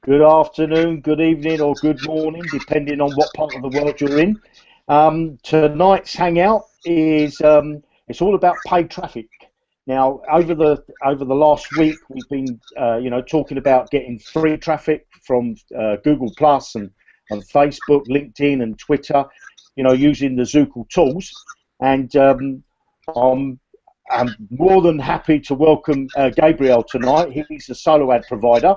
good afternoon, good evening, or good morning, depending on what part of the world you're in. Tonight's hangout is it's all about paid traffic. Now, over the last week, we've been talking about getting free traffic from Google Plus and Facebook, LinkedIn, and Twitter. Using the Zukul tools, and I'm more than happy to welcome Gabriel tonight. He's a solo ad provider,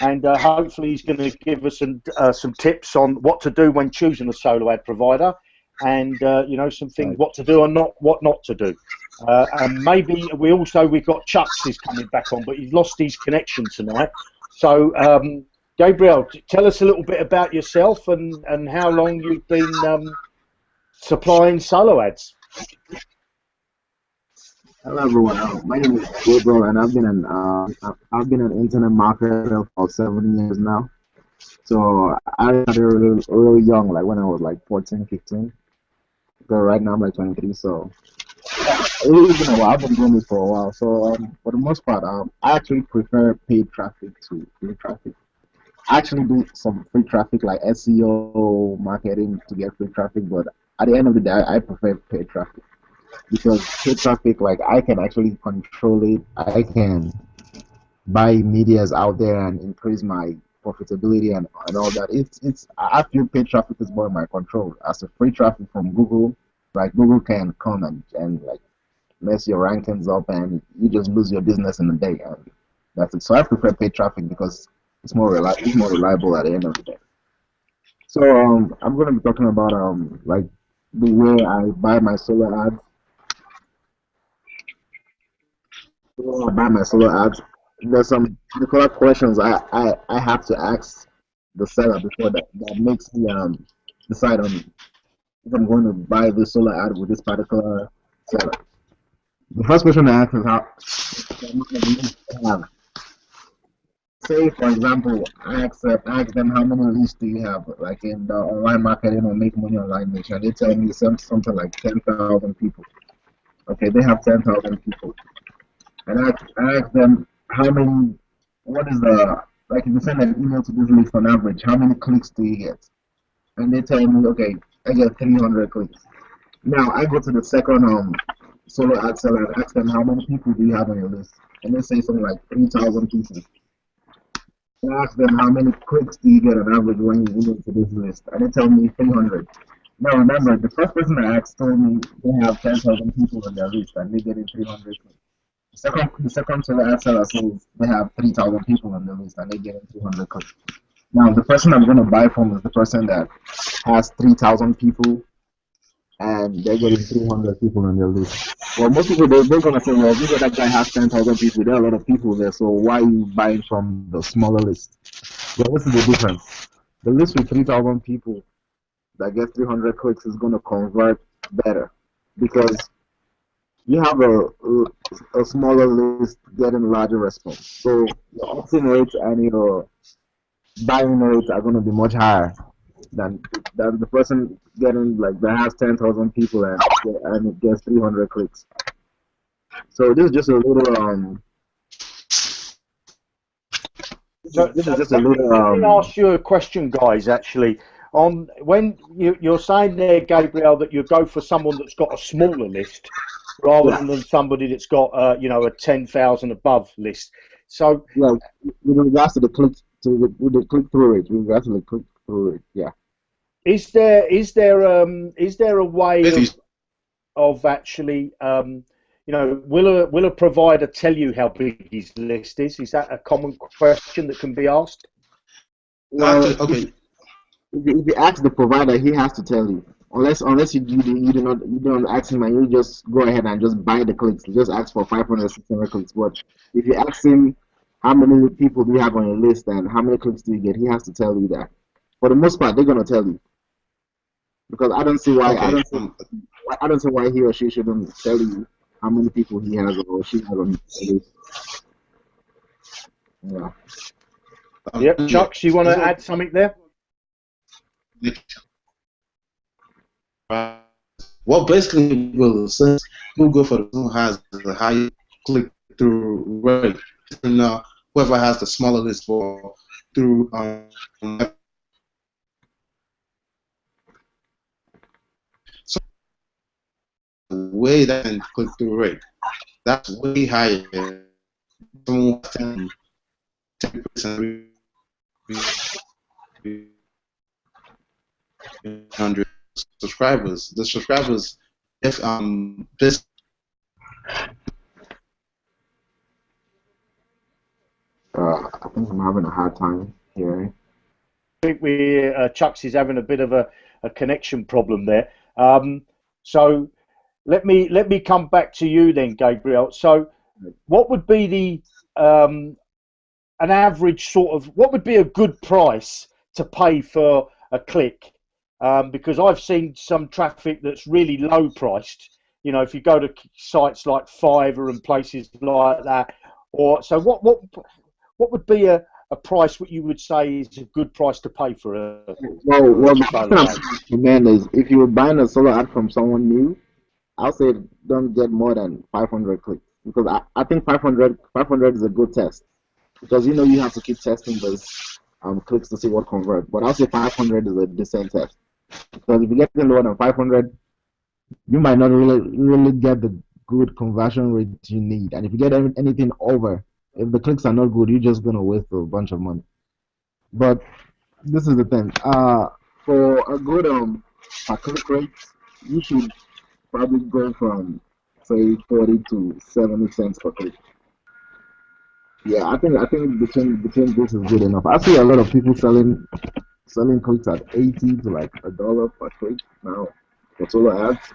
and hopefully he's going to give us some tips on what to do when choosing a solo ad provider, and some things what to do and what not to do. And maybe we've got Chucks is coming back on, but he's lost his connection tonight. So Gabriel, tell us a little bit about yourself and how long you've been supplying solo ads. Hello everyone. My name is Gabriel, and I've been an internet marketer for 7 years now. So I started really young, like when I was like 14, 15. So right now I'm like 23. So it's been a while. I've been doing this for a while. So for the most part, I actually prefer paid traffic to free traffic. I actually do some free traffic like SEO marketing to get free traffic, but at the end of the day, I prefer paid traffic because paid traffic, like I can actually control it. I can buy medias out there and increase my profitability and all that. I feel paid traffic is more in my control. As a free traffic from Google, like Google can come and like mess your rankings up and you just lose your business in a day, and that's it. So I prefer paid traffic because it's more reliable at the end of the day. So I'm gonna be talking about like the way I buy my solar ads. The way I buy my solar ads. There's some particular questions I have to ask the seller before that makes me decide on if I'm going to buy this solar ad with this particular seller. The first question I ask is how much of leads they have. Say for example, I ask them how many leads do you have, like in the online marketing or make money online niche, and they tell me something like 10,000 people. Okay, they have 10,000 people, and I ask them how many, what is the, like if you send an email to this list on average, how many clicks do you get? And they tell me, okay, I get 300 clicks. Now I go to the second solo ad seller and ask them how many people do you have on your list, and they say something like 3,000 people. I ask them how many clicks do you get on average when you email to this list, and they tell me 300. Now remember, the first person I asked told me they have 10,000 people on their list and they get in 300 clicks. The second seller answer says they have 3,000 people on the list and they get in 200 clicks. Now, the person I'm going to buy from is the person that has 3,000 people and they're getting 300 people on their list. Well, most people, they're going to say, well, because that guy has 10,000 people, there are a lot of people there, so why are you buying from the smaller list? Well, this is the difference. The list with 3,000 people that gets 300 clicks is going to convert better because you have a smaller list getting larger response. So your opt-in rate and your buying rates are going to be much higher than the person getting like that has 10,000 people and it gets 300 clicks. So this is just a little this is just a little Let me ask you a question, guys. Actually, on when you're saying there, Gabriel, that you go for someone that's got a smaller list rather yeah. than somebody that's got a 10,000 above list. So Yeah, with regards to the with the click through rate, with regards to the click through rate, yeah. is there a way of actually will a provider tell you how big his list is? Is that a common question that can be asked? Well, Okay. if you ask the provider, he has to tell you. Unless you don't ask him and you just go ahead and just buy the clicks. You just ask for 500, 600 clicks. But if you ask him how many people do you have on your list and how many clicks do you get, he has to tell you that. For the most part, they're gonna tell you because Okay. I don't see why he or she shouldn't tell you how many people he has or she has on his list. Yeah. Yep, Yeah. Chucks, you want to add something there? Well, basically, well, since we'll go for the who has the high click through rate, and whoever has the smaller list will through so way that and click through rate. That's way higher. Someone was 10% 100 subscribers. The subscribers, if this I think I'm having a hard time hearing. I think Chucks is having a bit of a connection problem there. So let me come back to you then, Gabriel. So what would be the an average sort of, what would be a good price to pay for a click? Because I've seen some traffic that's really low priced. You know, if you go to sites like Fiverr and places like that, or so what would be a price what you would say is a good price to pay for a Well, the first solo thing ad? I'm recommend is if you're buying a solo ad from someone new, I'll say don't get more than 500 clicks because I think 500 is a good test because you have to keep testing those clicks to see what convert. But I'll say 500 is a decent test because if you get lower than 500, you might not really get the good conversion rate you need. And if you get anything over, if the clicks are not good, you're just gonna waste a bunch of money. But this is the thing. For a good per click rate, you should probably go from say 40 to 70 cents per click. Yeah, I think between this is good enough. I see a lot of people selling clicks at 80 to like $1 per click now for solo ads.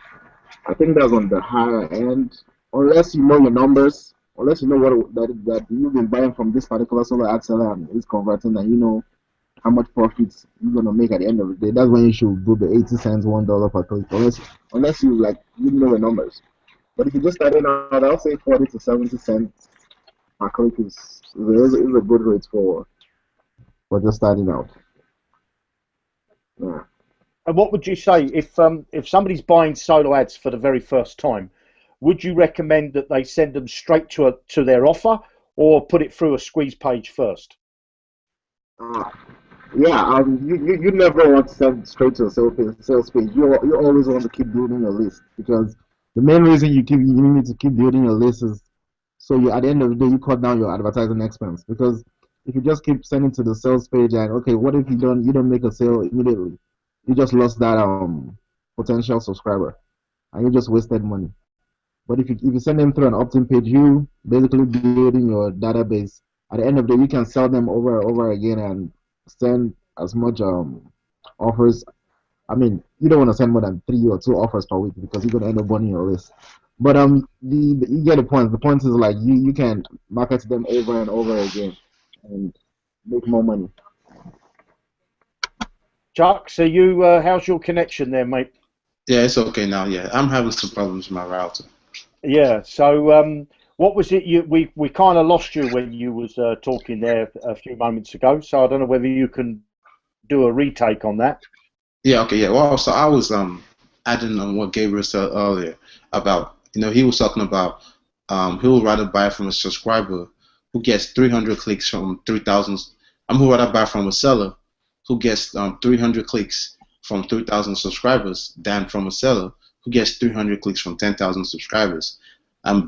I think that's on the higher end, unless you know your numbers, unless you know that you've been buying from this particular solo ad seller and it's converting, and you know how much profits you're gonna make at the end of the day. That's when you should do the 80 cents, $1 per click, unless you know your numbers. But if you're just starting out, I'll say 40 to 70 cents per click is a good rate for just starting out. Yeah. And what would you say if somebody's buying solo ads for the very first time? Would you recommend that they send them straight to their offer, or put it through a squeeze page first? Uh, yeah, you never want to send straight to a sales page. You always want to keep building your list because the main reason you need to keep building your list is so you at the end of the day you cut down your advertising expense. Because if you just keep sending to the sales page and okay, what if you don't make a sale immediately? You just lost that potential subscriber and you just wasted money. But if you send them through an opt-in page, you basically building your database. At the end of the day, you can sell them over and over again and send as much offers. I mean, you don't want to send more than 3 or 2 offers per week because you're gonna end up burning your list. But you get the point. The point is like you can market them over and over again and make more money. Chuck, so you, how's your connection there, mate? yeah, it's okay now. Yeah, I'm having some problems with my router. Yeah. So what was it? We kind of lost you when you was talking there a few moments ago. So I don't know whether you can do a retake on that. Yeah, okay, yeah. Well, so I was adding on what Gabriel said earlier about he was talking about he would rather buy from a subscriber who gets 300 clicks from 3,000. Who would rather buy from a seller who gets 300 clicks from 3,000 subscribers than from a seller who gets 300 clicks from 10,000 subscribers.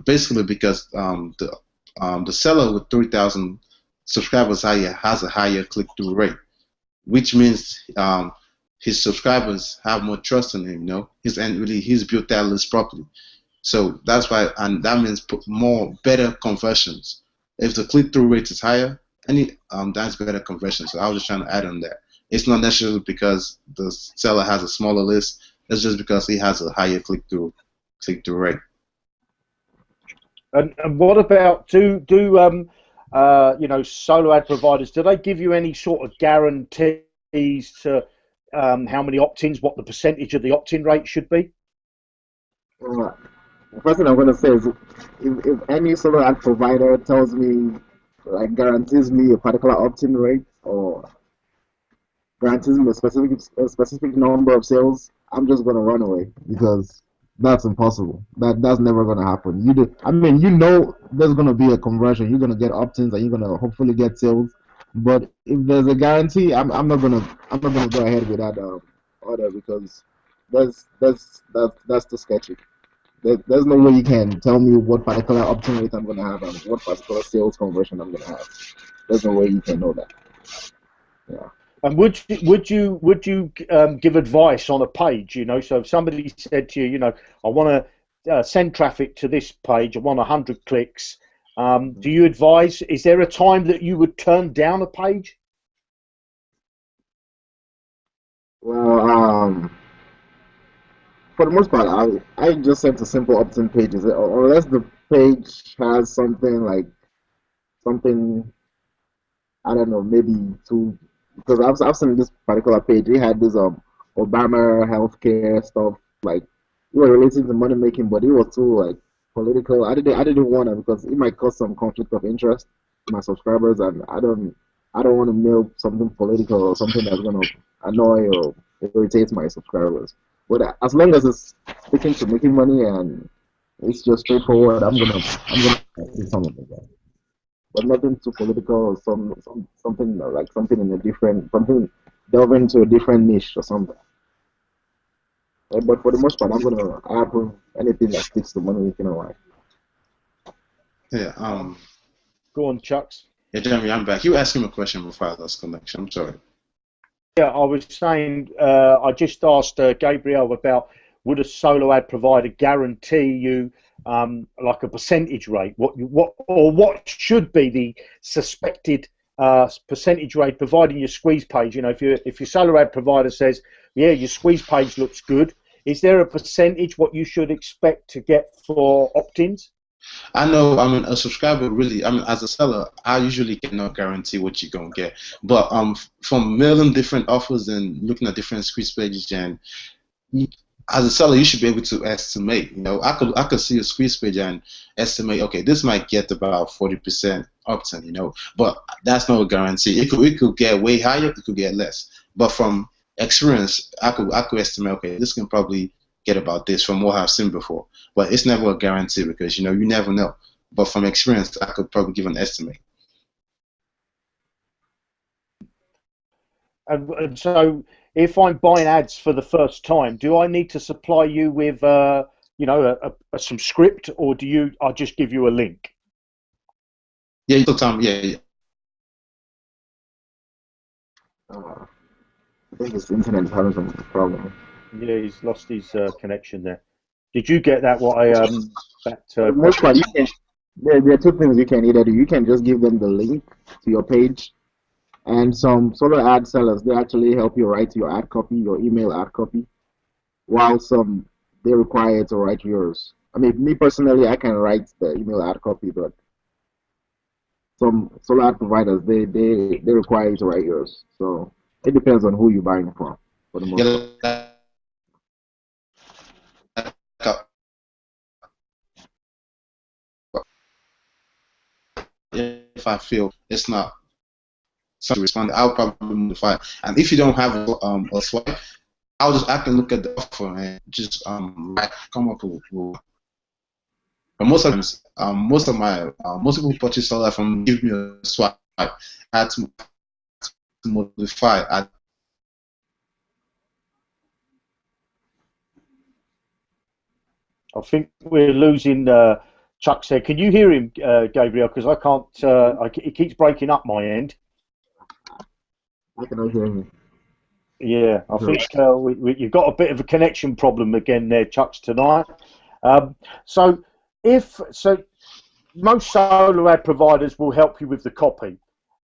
Basically because the seller with 3,000 subscribers has a higher click-through rate, which means his subscribers have more trust in him. He's built that list properly. So that's why, and that means more better conversions. If the click-through rate is higher, that's better conversion. So I was just trying to add on that. It's not necessarily because the seller has a smaller list. It's just because he has a higher click-through rate. And what about solo ad providers? Do they give you any sort of guarantees to how many opt-ins, what the percentage of the opt-in rate should be? The first thing I'm going to say is if any solo ad provider tells me, like guarantees me a particular opt-in rate or guarantees me a specific number of sales, I'm just going to run away because that's impossible. That's never going to happen. I mean, there's going to be a conversion. You're going to get opt-ins and you're going to hopefully get sales. But if there's a guarantee, I'm not gonna go ahead with that order because that's too sketchy. There's no way you can tell me what particular opt-in rate I'm gonna have and what particular sales conversion I'm gonna have. There's no way you can know that. Yeah. And would you give advice on a page? You know, so if somebody said to you, you know, I want to send traffic to this page, I want 100 clicks. Mhm. Do you advise? Is there a time that you would turn down a page? Well, for the most part, I just send to simple opt-in pages, unless the page has something I don't know, maybe to because I've seen this particular page. It had this Obama healthcare stuff like it was related to money making, but it was too like political. I didn't want to because it might cause some conflict of interest to my subscribers, and I don't want to mail something political or something that's gonna annoy or irritate my subscribers. But as long as it's sticking to making money and it's just straightforward, I'm gonna do some of it but nothing too political or something like something in a different something delve into a different niche or something. But for the most part, I approve anything that sticks to money making online. Yeah. Go on, Chucks. Yeah, Jeremy, I'm back. You asked him a question before I lost connection. I'm sorry. Yeah, I was saying, I just asked Gabriel about would a solo ad provider guarantee you like a percentage rate? What should be the suspected percentage rate, providing your squeeze page? You know, if your solo ad provider says, yeah, your squeeze page looks good, is there a percentage what you should expect to get for opt-ins? I know, I mean, a subscriber really, I mean, as a seller, I usually cannot guarantee what you're going to get. But from mailing different offers and looking at different squeeze pages, and you, as a seller, you should be able to estimate. You know, I could see a squeeze page and estimate, okay, this might get about 40% opt-in, you know, but that's not a guarantee. It could get way higher, it could get less. But from experience, I could estimate, okay, this can probably get about this from what I've seen before. But it's never a guarantee because you know you never know. But from experience, I could probably give an estimate. And so, if I'm buying ads for the first time, do I need to supply you with, you know, some script, or do you? I just give you a link. Yeah, you took time. Yeah, yeah. Uh, I think his internet is having some problem. Yeah, he's lost his connection there. Did you get that? What I that For the most part, question? you can. There are two things you can either do. You can just give them the link to your page, and some solo ad sellers they actually help you write your ad copy, your email ad copy, while some they require you to write yours. I mean, me personally, I can write the email ad copy, but some solo ad providers they require you to write yours. So it depends on who you're buying from for the most part. Yeah, like, if I feel it's not something to respond, I'll probably modify it. And if you don't have a swipe, I can look at the offer and just come up with. But most of times, most people who purchase solar from give me a swipe. I had to modify. I think we're losing Chuck there. Can you hear him, Gabriel? Because I can't. It keeps breaking up my end. I cannot hear you. Yeah, I So, think you've got a bit of a connection problem again there, Chucks, tonight. Um, so, if so, most solo ad providers will help you with the copy.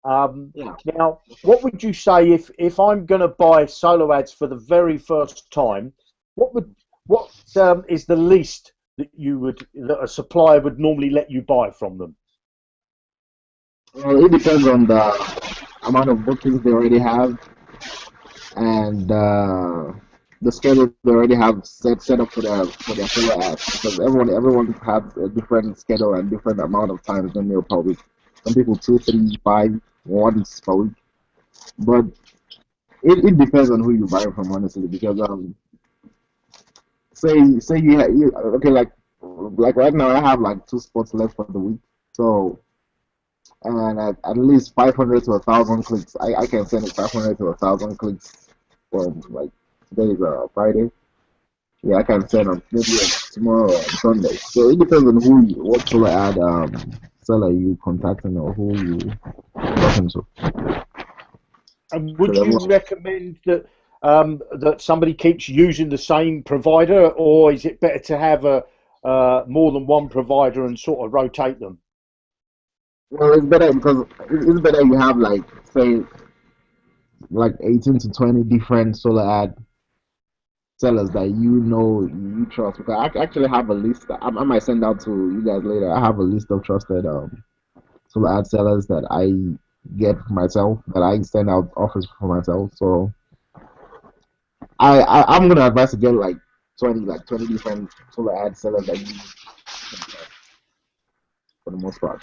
yeah. Now, what would you say if I'm going to buy solo ads for the very first time? What is the least that a supplier would normally let you buy from them? Well, it depends on the amount of bookings they already have and the schedule they already have set up for their solo ads because everyone has a different schedule and different amount of times when they'll per week. Some people two, three, five, once per week. But it depends on who you buy from honestly because say you okay like right now I have like two spots left for the week. So and at least 500 to 1,000 clicks. I can send it 500 to 1,000 clicks from like today is Friday. Yeah, I can send on maybe tomorrow or Sunday. So it depends on what solar ad seller you contacting or who you talking to. And So would you everyone, recommend that that somebody keeps using the same provider, or is it better to have a more than one provider and sort of rotate them? well, it's better because it's better you have like say like 18 to 20 different solar ad sellers that you trust. Because I actually have a list. I might send out to you guys later. I have a list of trusted solar ad sellers that I get for myself, that I send out offers for myself. So I'm gonna advise to get like 20 different solar ad sellers that you can trust for the most part.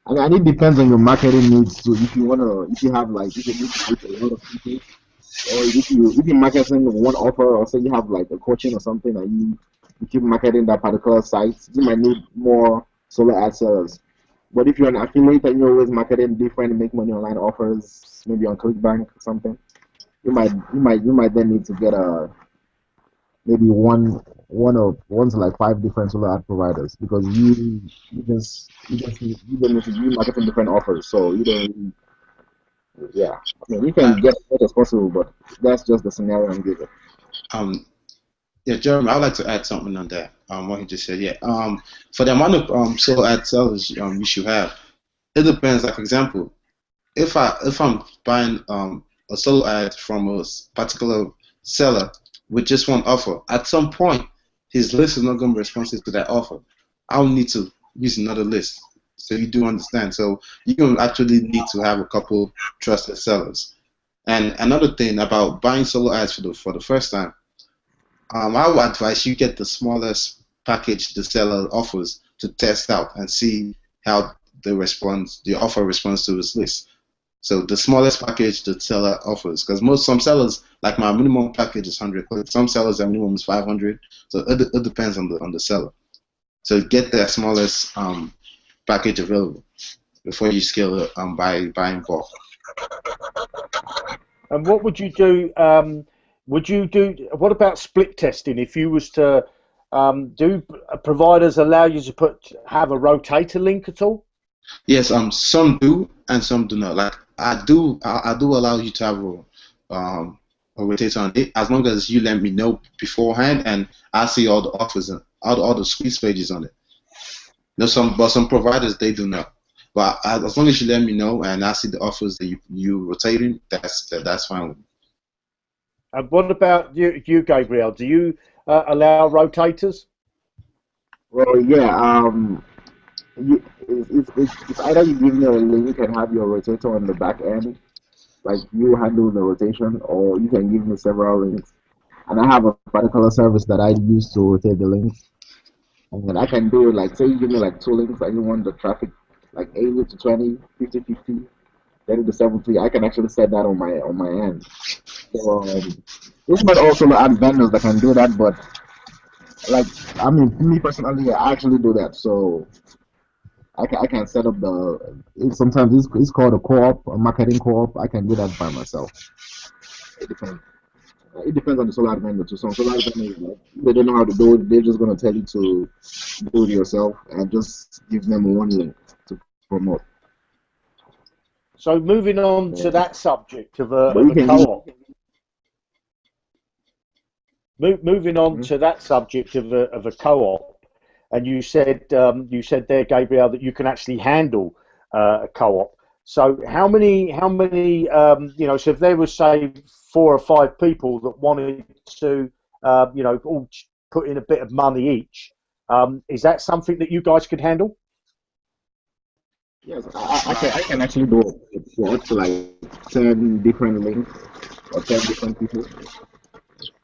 And it depends on your marketing needs too. If you have like, if you need to reach a lot of people, or if you marketing one offer, or say you have like a coaching or something, and you keep marketing that particular site, you might need more solar ad sellers. But if you're an affiliate and you're always marketing different, make money online offers, maybe on ClickBank or something, you might then need to get a maybe one to like five different solar ad providers, because you just need to be marketing different offers. So you don't yeah. I mean, you can Uh, get as much as possible, but that's just the scenario I'm giving. um, yeah, Jeremy, I'd like to add something on that. What he just said. Yeah. For the amount of solo ad sellers you should have, it depends. Like for example, if I'm buying a solo ad from a particular seller with just one offer, at some point his list is not going to be responsive to that offer. I'll need to use another list. So you do understand. So you're going to actually need to have a couple trusted sellers. And another thing about buying solo ads for the first time, I would advise you get the smallest package the seller offers to test out and see how the offer responds to his list. So the smallest package the seller offers, because some sellers, like my minimum package is 100 clicks. Some sellers their minimum is 500. So it depends on the seller. So get the smallest package available before you scale it by buying bulk. And what would you do? Would you do? What about split testing? If you was to do providers allow you to have a rotator link at all? Yes, some do and some do not. Like I do allow you to have a rotator on it as long as you let me know beforehand, and I see all the offers and all the squeeze pages on it. There's some providers they do not. But as long as you let me know and I see the offers that you rotating, that's fine with me. And what about you, Gabriel? Do you allow rotators? Well, yeah. It's either you give me a link and have your rotator on the back end, like you handle the rotation, or you can give me several links. And I have a particular service that I use to rotate the links. And I can do it like, say you give me like two links and you want the traffic like 80 to 20, 50, 50, 30 to 70. I can actually set that on my end. So it's not also the ad vendors that can do that, but like I mean, me personally, I actually do that. So I can set up sometimes it's called a co-op, a marketing co-op. I can do that by myself. It depends. It depends on the solar ad vendor too. Some solar ad vendors, like, they don't know how to do it. They're just gonna tell you to do it yourself and just give them one link to promote. So moving on to Yeah. that subject of But you a can use. co-op. Moving on Mhm. to that subject of a co-op, and you said there, Gabriel, that you can actually handle a co-op. So how many so if there was say four or five people that wanted to all put in a bit of money each, is that something that you guys could handle? Yes, I can actually do it for up to like 10 different links or 10 different people.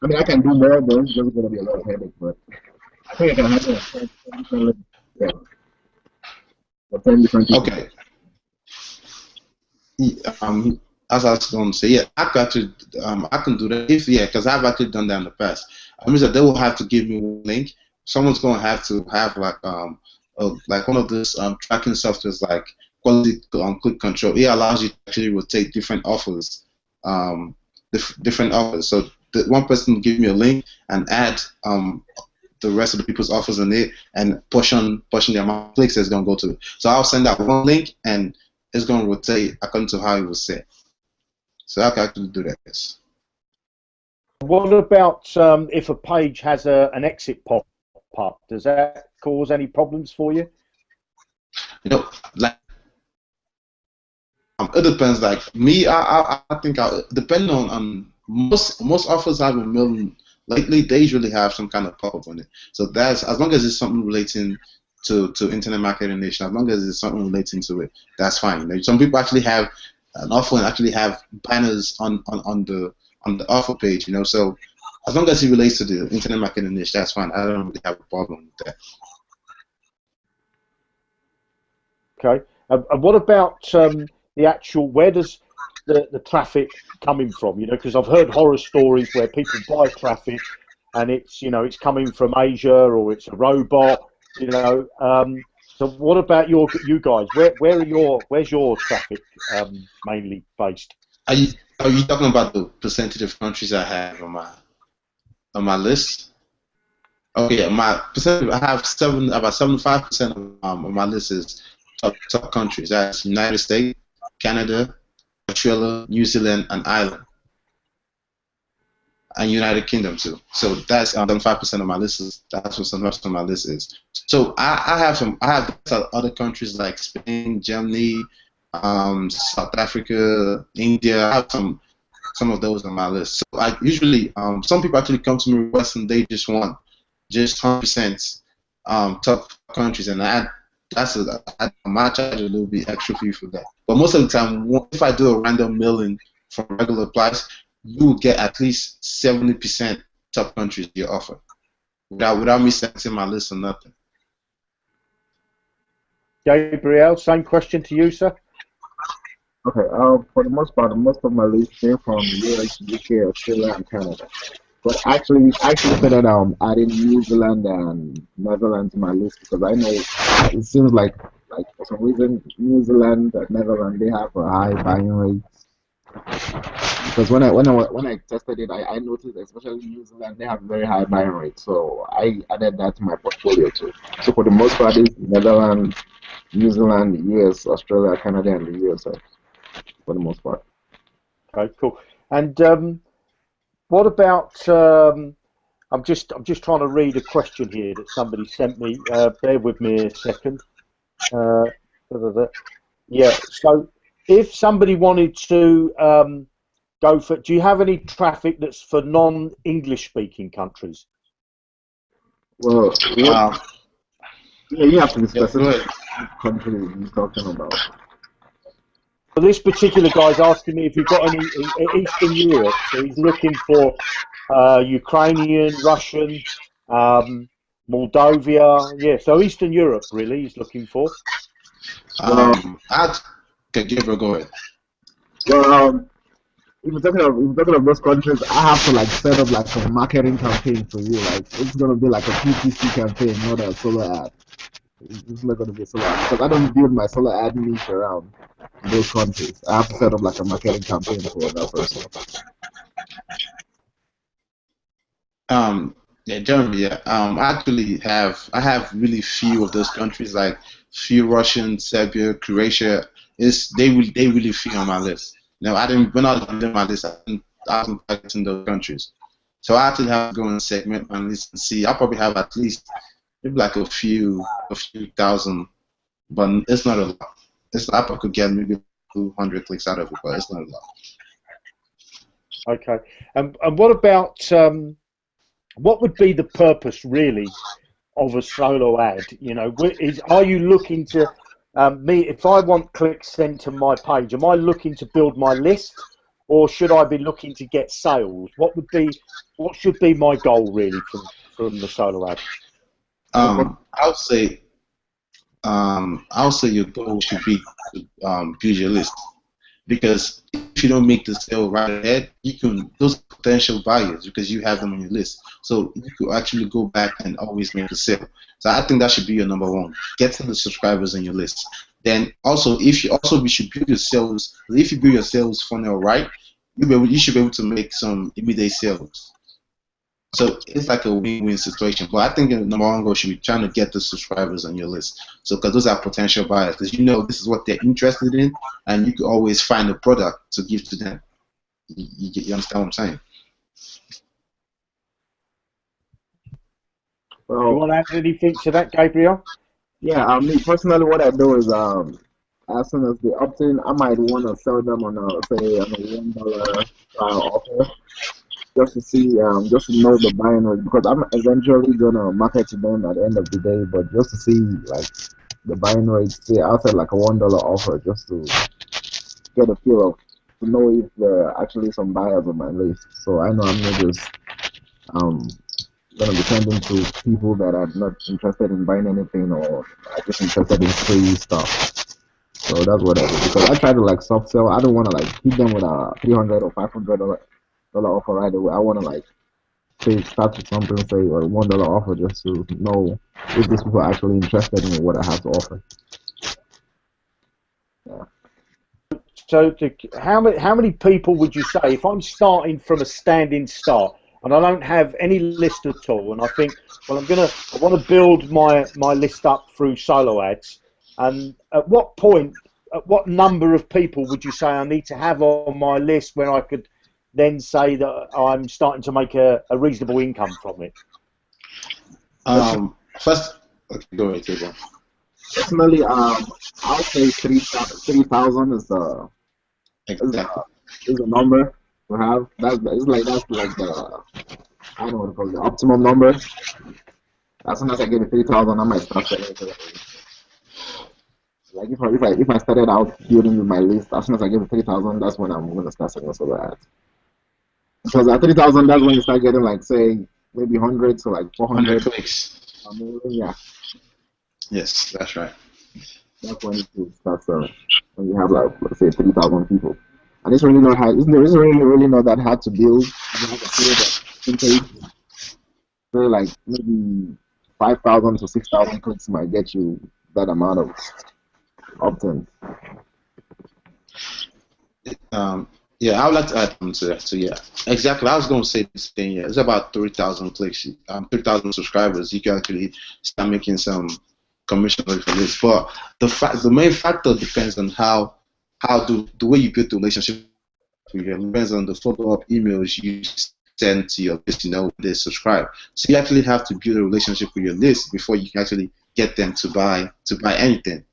I mean, I can do more, but it's just gonna be a lot of headache. But I think I can handle like 10 different links. Yeah, for 10 different people. Okay. Um, as I was going to say, yeah, I can do that if because I've actually done that in the past. I mean, that they will have to give me one link. Someone's going to have like like one of those tracking softwares like quality click control. It allows you to actually rotate different offers, different offers. So the one person will give me a link and add the rest of the people's offers in it and portion the amount of clicks it's going to go to. So I'll send out one link and it's going to rotate according to how it was set. So I can actually do that. Yes. What about if a page has an exit pop-up? Does that cause any problems for you? You know, like it depends. Like me, I think depending on most offers I've been mailing lately, they usually have some kind of pop-up on it. So that's as long as it's something relating to Internet Marketing Nation, as long as it's something relating to it, that's fine. You know, some people actually have an offer and actually have banners on the offer page. You know, so as long as it relates to the Internet Marketing Niche, that's fine. I don't really have a problem with that. Okay. And what about the actual? Where does the traffic coming from? You know, because I've heard horror stories where people buy traffic, and it's it's coming from Asia or it's a robot. You know. So what about you guys? Where's your traffic mainly based? Are you talking about the percentage of countries I have on my list? Okay, my percentage I have about 75% of my list is top countries. That's United States, Canada, Australia, New Zealand, and Ireland, and United Kingdom too. So that's 75% of my list. That's what some of my list is. So I have other countries like Spain, Germany, South Africa, India. I have some of those on my list. So I usually some people actually come to me requesting they just want 100% top countries, and I might charge a little bit extra fee for that. But most of the time, if I do a random mailing from regular price, you will get at least 70% top countries you offer without me setting my list or nothing. Gabriel, same question to you, sir. Okay, for the most part, most of my list came from US, UK, Australia, and Canada. But I actually started adding New Zealand and Netherlands to my list because I know it seems like for some reason New Zealand and Netherlands they have a high buying rate. Because when I tested it, I noticed especially New Zealand they have very high buying rate. So I added that to my portfolio too. So for the most part, it's Netherlands, New Zealand, US, Australia, Canada, and the USA for the most part. Okay, cool. And what about? I'm just trying to read a question here that somebody sent me. Bear with me a second. Uh, yeah. So if somebody wanted to go for, do you have any traffic that's for non-English speaking countries? Well, Um, yeah, you have to be yeah, specific go ahead. what country you're talking about. Well, this particular guy's asking me if you've got any in Eastern Europe. So he's looking for Ukrainian, Russian, Moldavia. Yeah, so Eastern Europe really he's looking for. Well, Okay, Gabriel, go ahead. well, if you're talking of those countries, I have to like set up like a marketing campaign for you. Like it's gonna be like a PPC campaign, not a solo ad. It's not gonna be a solo ad because I don't build my solo ad niche around those countries. I have to set up like a marketing campaign for that person. Yeah, Jeremy. Yeah. I have really few of those countries like few Russian, Serbia, Croatia. They really few on my list. Now I didn't when I was building my list, I wasn't targeting those countries. So I actually have to go and segment my list and see. I probably have at least maybe like a few thousand, but it's not a lot. It's I could get maybe 200 clicks out of it, but it's not a lot. Okay, and what about what would be the purpose really of a solo ad? You know, are you looking to if I want clicks sent to my page, am I looking to build my list, or should I be looking to get sales? What should be my goal really from the solo ad? I would say your goal should be to build your list because if you don't make the sale right ahead, you can those potential buyers because you have them on your list. So you could actually go back and always make a sale. So I think that should be your number one. Getting the subscribers on your list. Then also, if you also we should build your sales. If you build your sales funnel right, you should be able to make some immediate sales. So it's like a win-win situation. But I think the number one goal should be trying to get the subscribers on your list. So because those are potential buyers, because you know this is what they're interested in, and you can always find a product to give to them. You understand what I'm saying? You Well, want to add anything to that, Gabriel? yeah, me personally, what I do is as soon as they opt in, I might want to sell them on a say on a $1 trial offer just to see just to know the buying rate because I'm eventually gonna market to them at the end of the day, but just to see like the buying rate, say outside like a $1 offer just to get a feel of to know if there are actually some buyers on my list. So I know I'm not just um gonna be sending to people that are not interested in buying anything or are just interested in free stuff. So that's what I do because I try to like soft sell. I don't want to like hit them with a 300 or $500 offer right away. I want to like say start with something, say a $1 offer just to know if these people are actually interested in what I have to offer. Yeah. So, how many people would you say if I'm starting from a standing start and I don't have any list at all, and I think, well, I want to build my list up through solo ads, and at what point, at what number of people would you say I need to have on my list where I could then say that I'm starting to make a reasonable income from it? First, okay, go ahead, Table. Personally, I'll say 3,000 Exactly. is a number to have. That's like the I don't know what to call it, the optimum number. As soon as I get to 3,000, I might start selling it. Like if I started out building with my list, as soon as I get to 3,000, that's when I'm gonna start selling solo ads. Because at 3,000, that's when you start getting like say maybe 100 to like 100 400. clicks. Yeah, Yes, that's right. that's when you start selling. When you have like let's say 3,000 people, and it's really not hard. It's really not that hard to build. You have a field that intake, say like maybe 5,000 to 6,000 clicks might get you that amount of opt-in. Um, yeah, I would like to add on to that. So yeah, exactly. I was going to say the same. Yeah, it's about 3,000 clicks, 3,000 subscribers. You can actually start making some commission for this. But the main factor depends on how the way you build the relationship with them depends on the follow-up emails you send to your list. You know, they subscribe. So you actually have to build a relationship with your list before you can actually get them to buy anything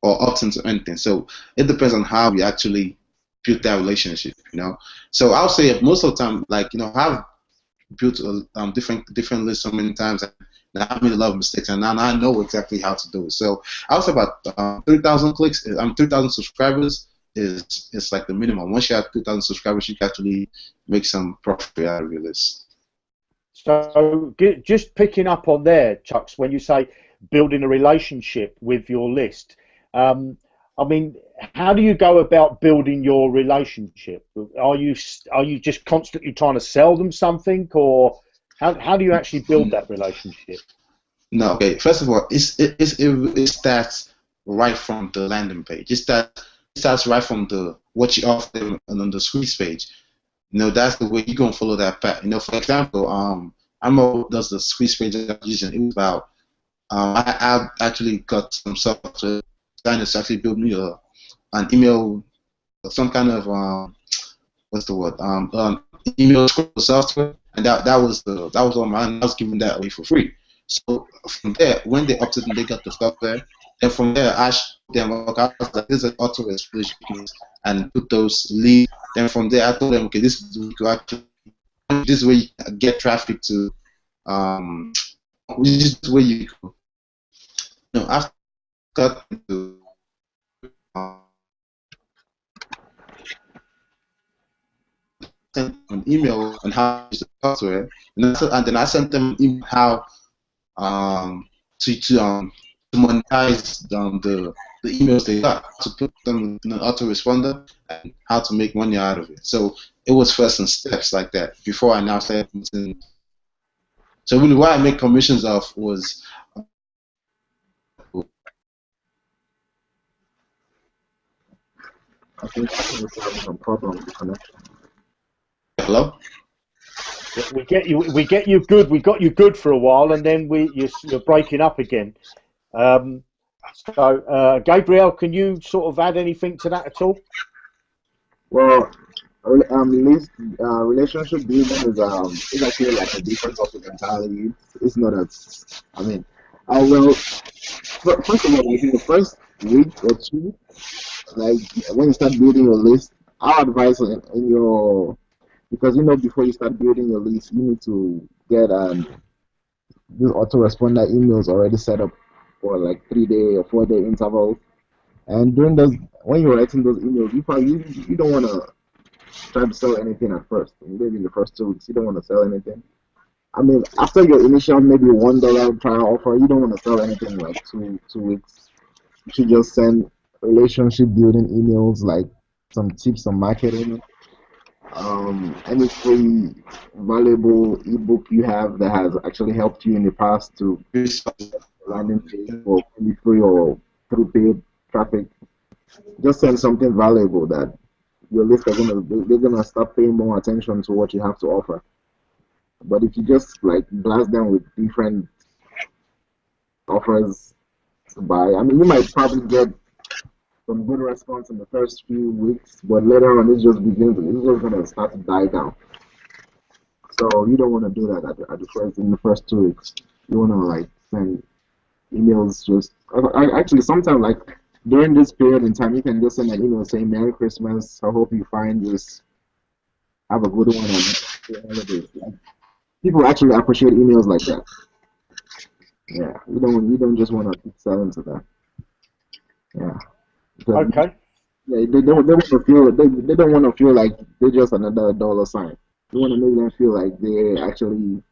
or opt into anything. So it depends on how you actually build that relationship, you know. So I'll say most of the time, like, you know, I've built different lists so many times, and I've made a lot of mistakes, and now I know exactly how to do it. So I'll say about 3,000 clicks, 3,000 subscribers is like the minimum. Once you have 3,000 subscribers, you can actually make some profit out of your list. So just picking up on there, Chucks, when you say building a relationship with your list, I mean, how do you go about building your relationship? Are you just constantly trying to sell them something, or how do you actually build that relationship? No, okay. First of all, it starts right from the landing page. It starts right from the what you offer them on the squeeze page. You know, that's the way you're gonna follow that path. You know, for example, I'm does the squeeze page I'm using. It was about I actually got some software designers to actually build me an email, some kind of what's the word email software, and that was on mine. I was giving that away for free. So from there, when they opted and they got the software, then from there I showed them, okay, I was like, this is an auto explosion and put those leads. Then from there I told them, okay, this is where you get traffic to this is where you go. You know, after got to sent an email on how to use the software, and then I sent them an email how to monetize the emails they got, to put them in an autoresponder, and how to make money out of it. So it was first in steps like that before I now started putting. So really, what I make commissions of was. I think we're having some problem with the connection. Hello. We get you good. We got you good for a while, and then you're breaking up again. Gabriel, can you sort of add anything to that at all? Well, relationship building is actually like a different topic entirely. It's not as, I mean, well, first of all, like in the first week or two, like when you start building your list, our advice in your, because before you start building your list, you need to get this autoresponder emails already set up for like 3 day or 4 day intervals. And during those, when you're writing those emails, you don't want to try to sell anything at first. Maybe in the first 2 weeks, you don't want to sell anything. I mean, after your initial maybe $1 trial offer, you don't want to sell anything like two weeks. You should just send relationship building emails, like some tips on marketing, any free valuable ebook you have that has actually helped you in the past to landing page for free or through paid traffic. Just send something valuable that your list they're gonna start paying more attention to what you have to offer. But if you just like blast them with different offers to buy, I mean, you might probably get some good response in the first few weeks, but later on it's just gonna start to die down. So you don't want to do that in the first 2 weeks. You want to like send emails just actually sometimes like during this period in time you can just send an email saying Merry Christmas. I hope you find this. Have a good one and happy holidays. Like, people actually appreciate emails like that. Yeah, you don't just want to keep selling to them. Yeah. Because Okay. they want to feel they don't want to feel like they're just another dollar sign. You want to make them feel like they're actually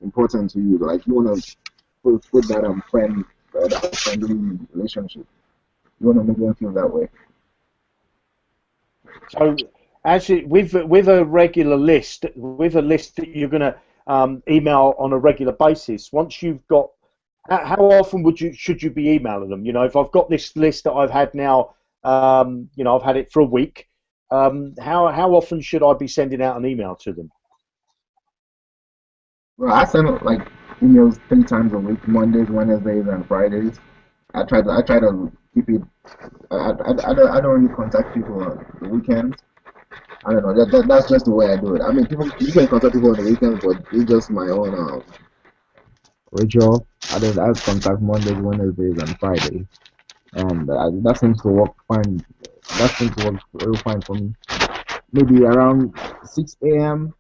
important to you. Like you want to put that friendly relationship. You want to make them feel that way. So, actually, with a regular list, with a list that you're going to email on a regular basis, once you've got, how often should you be emailing them? If I've got this list that I've had now, I've had it for a week. How often should I be sending out an email to them? Well, I send like emails 3 times a week: Mondays, Wednesdays, and Fridays. I try to keep it. I don't really contact people on the weekends. I don't know. That's just the way I do it. I mean, you can contact people on the weekends, but it's just my own ritual. I contact Mondays, Wednesdays, and Fridays, and that seems to work fine. That seems to work very fine for me. Maybe around 6 a.m.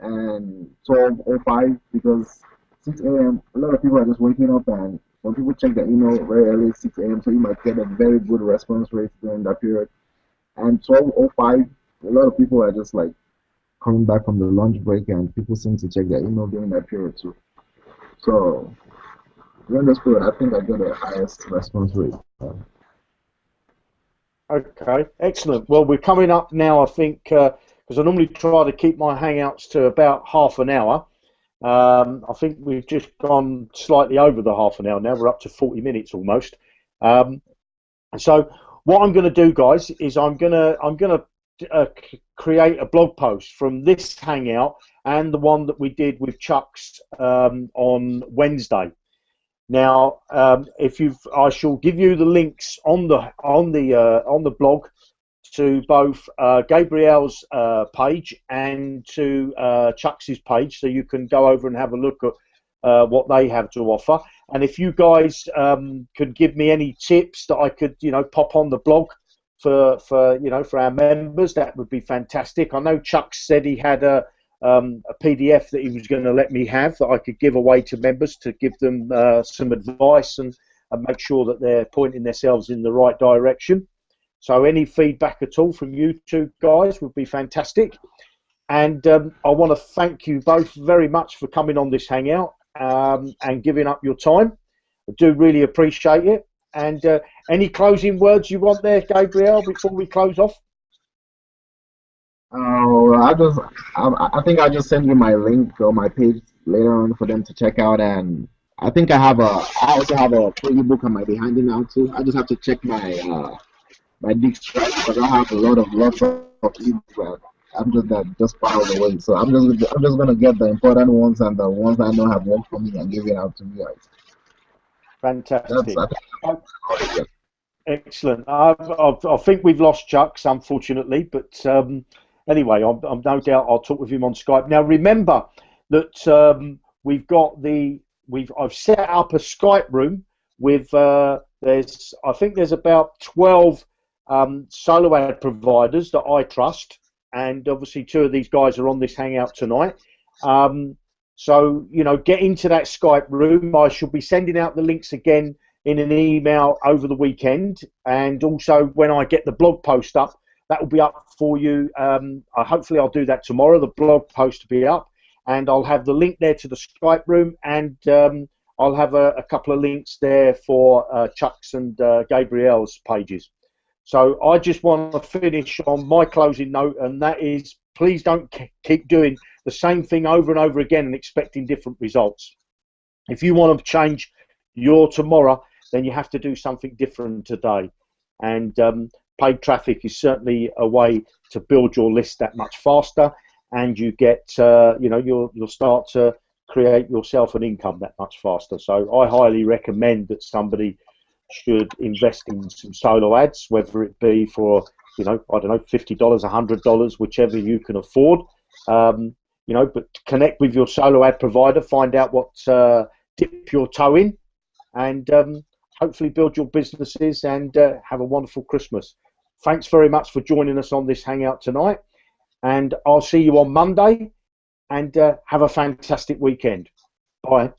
and 12:05, because 6 a.m. a lot of people are just waking up, and some people check their email very early 6 a.m. So you might get a very good response rate during that period. And 12:05, a lot of people are just like coming back from the lunch break, and people seem to check their email during that period too. So during this period, I think I get the highest response rate. Okay, excellent. Well, we're coming up now, I think, because I normally try to keep my Hangouts to about half an hour. I think we've just gone slightly over the half an hour now. We're up to 40 minutes almost. So what I'm going to do, guys, is I'm going to create a blog post from this Hangout and the one that we did with Chuck's on Wednesday. Now, I shall give you the links on the blog to both Gabriel's page and to Chuck's page, so you can go over and have a look at what they have to offer. And if you guys could give me any tips that I could, pop on the blog for our members, that would be fantastic. I know Chuck said he had a PDF that he was going to let me have that I could give away to members to give them some advice and make sure that they're pointing themselves in the right direction. So any feedback at all from you two guys would be fantastic. And I want to thank you both very much for coming on this Hangout and giving up your time. I do really appreciate it. And any closing words you want there, Gabriel, before we close off? I think I'll just send you my link or my page later on for them to check out. And I think I also have a free book I might be handing out too. I just have to check my Dick Strike because I have lots of ebooks. I'm just that just piled away. So I'm just gonna get the important ones and the ones I know have worked for me and give it out to you guys. Fantastic. I think, Excellent. I think we've lost Chucks, unfortunately, but anyway, I'm no doubt I'll talk with him on Skype. Now, remember that I've set up a Skype room with I think there's about 12 solo ad providers that I trust, and obviously 2 of these guys are on this Hangout tonight. So get into that Skype room. I shall be sending out the links again in an email over the weekend, and also when I get the blog post up, that will be up for you. Hopefully I'll do that tomorrow. The blog post will be up, and I'll have the link there to the Skype room, and I'll have a couple of links there for Chuck's and Gabriel's pages. So I just want to finish on my closing note, and that is, please don't keep doing the same thing over and over again and expecting different results. If you want to change your tomorrow, then you have to do something different today. And paid traffic is certainly a way to build your list that much faster, and you get, you'll start to create yourself an income that much faster. So I highly recommend that somebody should invest in some solo ads, whether it be for, I don't know, $50, $100, whichever you can afford. But connect with your solo ad provider, find out what dip your toe in, and hopefully build your businesses and have a wonderful Christmas. Thanks very much for joining us on this Hangout tonight, and I'll see you on Monday, and have a fantastic weekend. Bye.